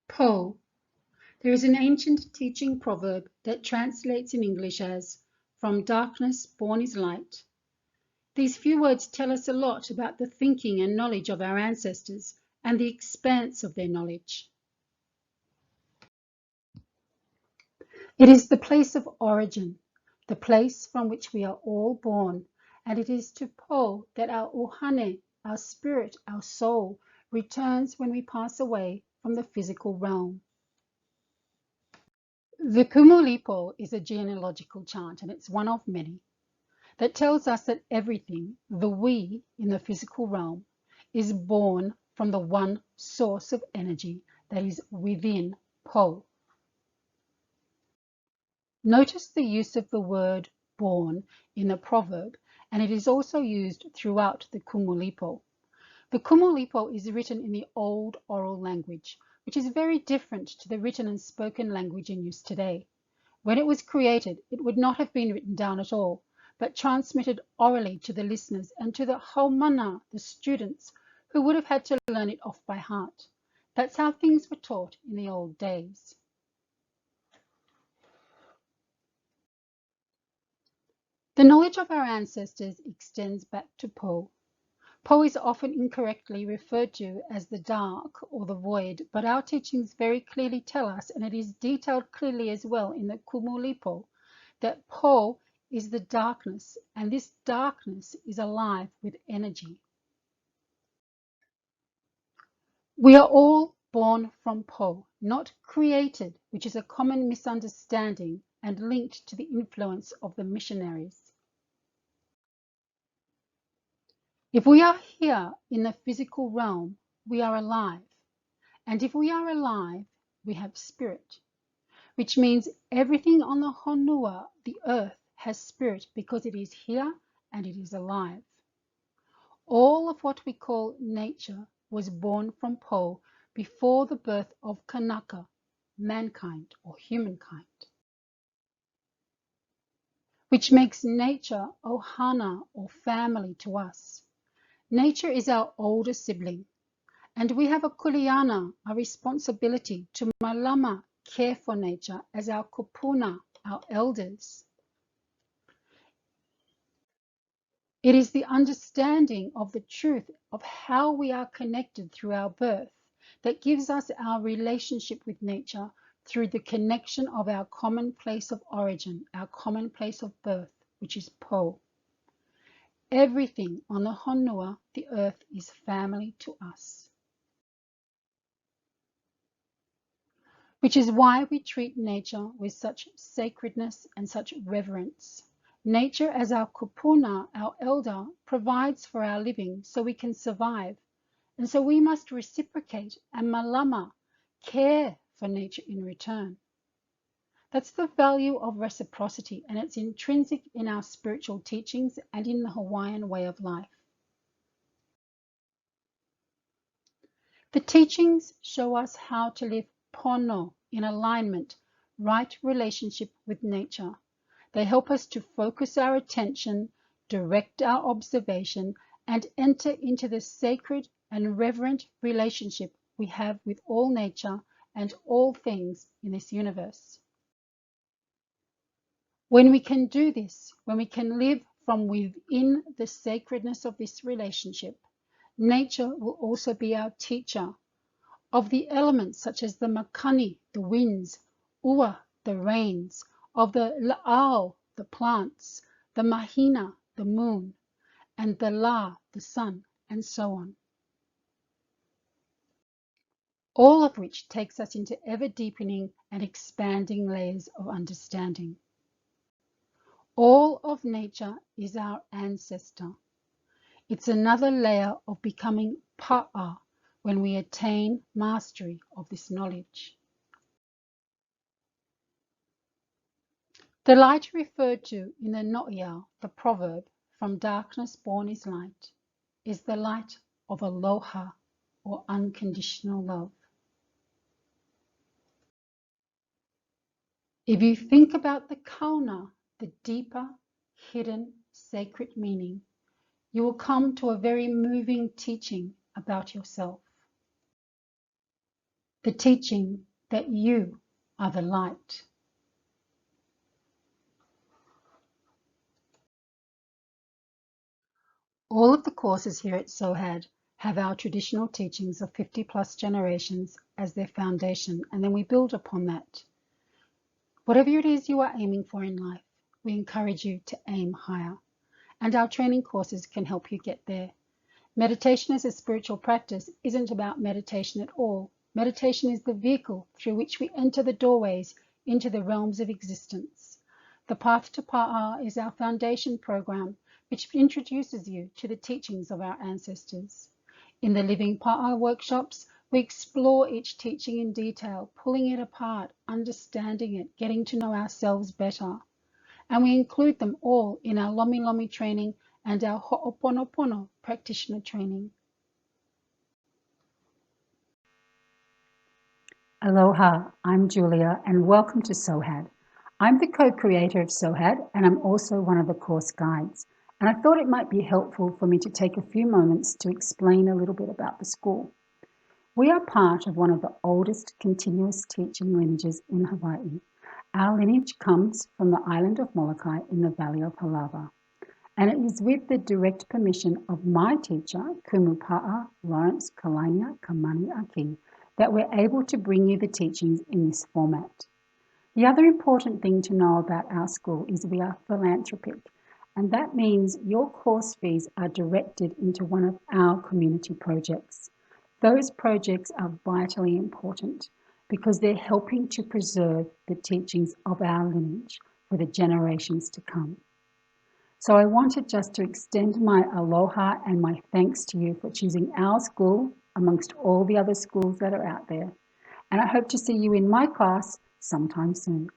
Po. There is an ancient teaching proverb that translates in English as, "From darkness born is light." These few words tell us a lot about the thinking and knowledge of our ancestors and the expanse of their knowledge. It is the place of origin, the place from which we are all born, and it is to Po that our ohane, our spirit, our soul, returns when we pass away from the physical realm. The Kumulipo is a genealogical chant, and it's one of many, that tells us that everything, the we in the physical realm, is born from the one source of energy that is within Po. Notice the use of the word born in the proverb, and it is also used throughout the Kumulipo. The Kumulipo is written in the old oral language, which is very different to the written and spoken language in use today. When it was created, it would not have been written down at all, but transmitted orally to the listeners and to the haumana, the students, who would have had to learn it off by heart. That's how things were taught in the old days. The knowledge of our ancestors extends back to Po. Po is often incorrectly referred to as the dark or the void, but our teachings very clearly tell us, and it is detailed clearly as well in the Kumulipo, that Po is the darkness, and this darkness is alive with energy. We are all born from Po, not created, which is a common misunderstanding and linked to the influence of the missionaries. If we are here in the physical realm, we are alive. And if we are alive, we have spirit, which means everything on the honua, the earth, has spirit because it is here and it is alive. All of what we call nature was born from Po before the birth of Kanaka, mankind or humankind, which makes nature ohana or family to us. Nature is our older sibling, and we have a kuleana, a responsibility to malama, care for nature, as our kupuna, our elders. It is the understanding of the truth of how we are connected through our birth that gives us our relationship with nature through the connection of our common place of origin, our common place of birth, which is Po. Everything on the honua, the earth, is family to us. Which is why we treat nature with such sacredness and such reverence. Nature, as our kupuna, our elder, provides for our living so we can survive. And so we must reciprocate and malama, care for nature in return. That's the value of reciprocity, and it's intrinsic in our spiritual teachings and in the Hawaiian way of life. The teachings show us how to live pono, in alignment, right relationship with nature. They help us to focus our attention, direct our observation, and enter into the sacred and reverent relationship we have with all nature and all things in this universe. When we can do this, when we can live from within the sacredness of this relationship, nature will also be our teacher of the elements such as the makani, the winds, ua, the rains, of the la'au, the plants, the mahina, the moon, and the la, the sun, and so on. All of which takes us into ever deepening and expanding layers of understanding. All of nature is our ancestor. It's another layer of becoming pa'a when we attain mastery of this knowledge. The light referred to in the No'ia, the proverb, "From darkness born is light," is the light of aloha, or unconditional love. If you think about the kauna, the deeper, hidden, sacred meaning, you will come to a very moving teaching about yourself. the teaching that you are the light. All of the courses here at SOHAD have our traditional teachings of 50 plus generations as their foundation, and then we build upon that. Whatever it is you are aiming for in life, we encourage you to aim higher, and our training courses can help you get there. Meditation as a spiritual practice isn't about meditation at all. Meditation is the vehicle through which we enter the doorways into the realms of existence. The Path to Pa'a is our foundation program, which introduces you to the teachings of our ancestors. In the Living Pa'a workshops, we explore each teaching in detail, pulling it apart, understanding it, getting to know ourselves better. And we include them all in our Lomi Lomi training and our Ho'oponopono practitioner training. Aloha, I'm Julia and welcome to SOHAD. I'm the co-creator of SOHAD and I'm also one of the course guides. And I thought it might be helpful for me to take a few moments to explain a little bit about the school. We are part of one of the oldest continuous teaching lineages in Hawaii. Our lineage comes from the island of Molokai in the Valley of Hālau. And it is with the direct permission of my teacher, Kumupa'a Lawrence Kalainia Kamani Aki, that we're able to bring you the teachings in this format. The other important thing to know about our school is we are philanthropic, and that means your course fees are directed into one of our community projects. Those projects are vitally important because they're helping to preserve the teachings of our lineage for the generations to come. So I wanted just to extend my aloha and my thanks to you for choosing our school amongst all the other schools that are out there. And I hope to see you in my class sometime soon.